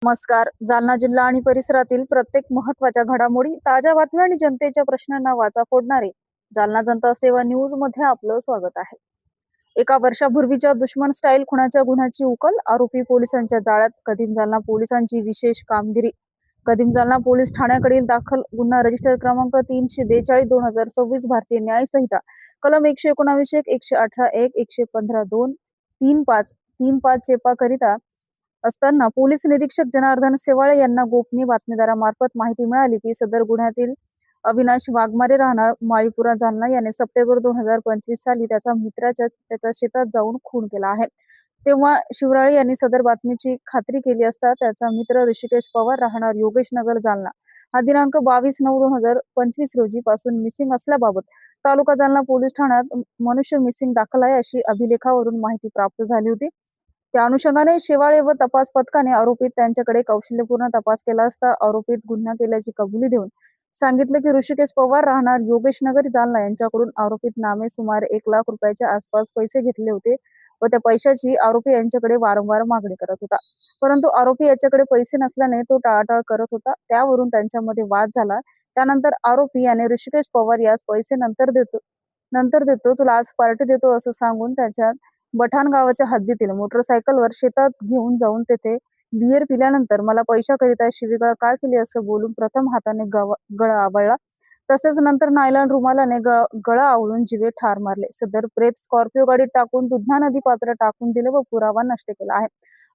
नमस्कार. जालना जिल्हा आणि परिसरातील प्रत्येक महत्त्वाच्या घडामोडी, ताज्या बातम्या आणि जनतेच्या प्रश्नांना वाचा फोडणारे जालना जनता सेवा न्यूज मध्ये आपलं स्वागत आहे. एका वर्षापूर्वीच्या दुश्मन स्टाईल खुनाच्या गुन्ह्याची उकल, आरोपी पोलिसांच्या जाळ्यात. कदीम जालना पोलिसांची विशेष कामगिरी. कदीम जालना पोलीस ठाण्याकडील दाखल गुन्हा रजिस्टर क्रमांक 342/2026 भारतीय न्याय संहिता कलम 119, 118, 115, 35 चेपा करिता असताना पोलीस निरीक्षक जनार्दन शेवाळे यांना गोपनीय बातमीदारामार्फत माहिती मिळाली की सदर गुन्ह्यातील अविनाश वाघमारे राहणार माळीपुरा जालना याने सप्टेंबर 2025 साली त्याच्या शेतात जाऊन खून केला आहे. तेव्हा शिवराळे यांनी सदर बातमीची खात्री केली असता त्याचा मित्र ऋषिकेश पवार राहणार योगेश नगर जालना हा दिनांक 22/9/2025 रोजी पासून मिसिंग असल्याबाबत तालुका जालना पोलीस ठाण्यात मनुष्य मिसिंग दाखल आहे अशी अभिलेखावरून माहिती प्राप्त झाली होती. त्या अनुषंगाने शेवाळे व तपास पथकाने आरोपीत त्यांच्याकडे कौशल्यपूर्ण तपास केला असता आरोपीत गुन्हा केल्याची कबुली देऊन सांगितले की ऋषिकेश पवार राहणार योगेश नगर जालना यांच्याकडून आरोपीत नामे सुमारे 1,00,000 रुपयाच्या आसपास पैसे घेतले होते व त्या पैशाची आरोपी यांच्याकडे वारंवार मागणी करत होता. परंतु आरोपी याच्याकडे पैसे नसल्याने तो टाळाटाळ करत होता. त्यावरून त्यांच्यामध्ये वाद झाला. त्यानंतर आरोपी याने ऋषिकेश पवार यास पैसे नंतर देतो तुला आज पार्टी देतो असं सांगून त्याच्या बठाण गावाच्या हद्दीतील मोटरसायकलवर शेतात घेऊन जाऊन तेथे बियर पिल्यानंतर मला पैशाकरिता शिवीगाळ का केली असं बोलून प्रथम हाताने गळा आवळला, तसेच नंतर नायलॉन रुमालाने गळा आवळून जीवे ठार मारले. सदर प्रेत स्कॉर्पिओ गाडीत टाकून दुधना नदी पात्र टाकून दिले व पुरावा नष्ट केला आहे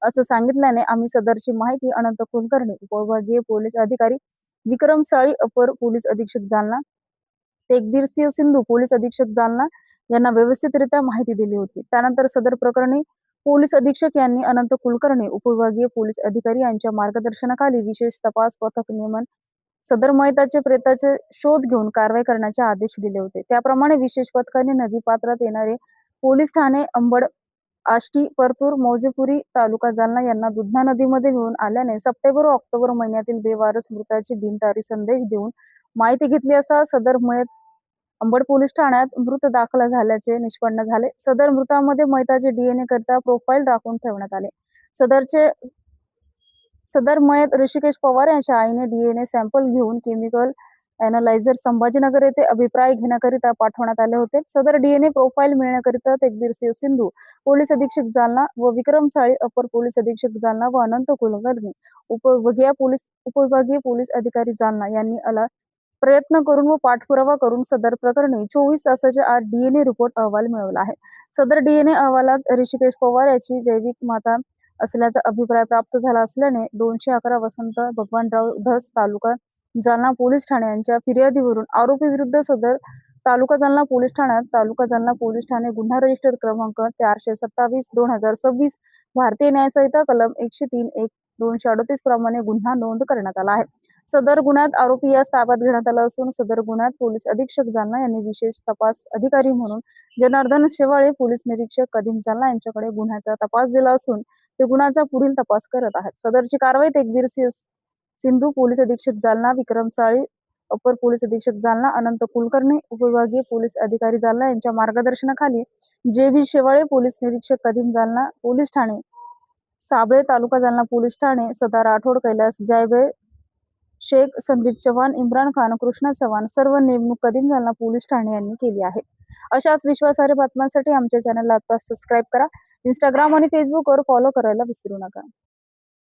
असं सांगितल्याने आम्ही सदरची माहिती अनंत कुलकर्णी उपविभागीय पोलीस अधिकारी विक्रम साळी अपर पोलीस अधीक्षक जालना, तेगबीर सिंधू पोलीस अधीक्षक जालना यांना व्यवस्थितरित्या माहिती दिली होती. त्यानंतर सदर प्रकरणी पोलीस अधीक्षक यांनी अनंत कुलकर्णी उपविभागीय पोलीस अधिकारी यांच्या मार्गदर्शनाखाली विशेष तपास पथक नेमून सदर मयताचे प्रेताचे शोध घेऊन कारवाई करण्याचे आदेश दिले होते. त्याप्रमाणे विशेष पथकाने नदी पात्रात येणारे पोलीस ठाणे अंबड, आष्टी, परतूर, मौजेपुरी तालुका जालना यांना दुधना नदीमध्ये मिळून आल्याने सप्टेंबर व ऑक्टोबर महिन्यातील बेवारस मृताची बिनतारी संदेश देऊन माहिती घेतली असता सदर मयत अंबड पोलीस ठाण्यात मृत दाखल झाल्याचे निष्पन्न झाले. सदर मृतामध्ये मयताचे डीएनए करता प्रोफाईल राखून ठेवण्यात आले. सदर मयत ऋषिकेश पवार यांच्या आईने डीएनए सॅम्पल घेऊन केमिकल अॅनालायझर संभाजीनगर येथे अभिप्राय घेण्याकरिता पाठवण्यात आले होते. सदर डीएनए प्रोफाईल मिळण्याकरिता तेगबीर सिंधू पोलीस अधीक्षक जालना व विक्रम साळी अपर पोलीस अधीक्षक जालना व अनंत कुलकर्णी उपविभागीय पोलीस अधिकारी जालना यांनी प्रयत्न करून व पाठपुरावा करून सदर प्रकरणी 24 तासाच्या आत डीएनए रिपोर्ट अहवाल मिळवला आहे. सदर डीएनए अहवालात ऋषिकेश पवार याची जैविक माता असल्याचा अभिप्राय प्राप्त झाला असल्याने 211 वसंत भगवानराव धस तालुका जालना पोलीस ठाणे यांच्या फिर्यादीवरून आरोपी विरुद्ध सदर तालुका जालना पोलीस ठाण्यात तालुका जालना पोलीस ठाणे गुन्हा रजिस्टर क्रमांक 427/2026 भारतीय न्याय संहिता कलम 103/238 प्रमाणे गुन्हा नोंद करण्यात आला आहे. सदर गुन्ह्यात आरोपी यास ताब्यात घेण्यात आला असून सदर गुन्ह्यात पोलीस अधीक्षक जालना यांनी विशेष तपास अधिकारी म्हणून जनार्दन शेवाळे पोलीस निरीक्षक कदीम जालना यांच्याकडे गुन्ह्याचा तपास दिला असून ते गुन्ह्याचा पुढील तपास करत आहेत. सदरची कारवाई तेगबीर सिंधू पोलीस अधीक्षक जालना, विक्रम साळी अपर पोलीस अधीक्षक जालना, अनंत कुलकर्णी उपविभागीय पोलीस अधिकारी जालना यांच्या मार्गदर्शनाखाली जे.बी. शेवाळे पोलीस निरीक्षक कदीम जालना पोलीस ठाणे, साबळे तालुका जालना पोलीस ठाणे, सदा राठोड, कैलास जायबे शेख, संदीप चव्हाण, इम्रान खान, कृष्णा चव्हाण सर्व नेमणूक कदीम जालना पोलीस ठाणे यांनी केली आहे. अशाच विश्वासार्ह बातम्यांसाठी आमच्या चॅनलला आता सबस्क्राईब करा. इंस्टाग्राम आणि फेसबुकवर फॉलो करायला विसरू नका.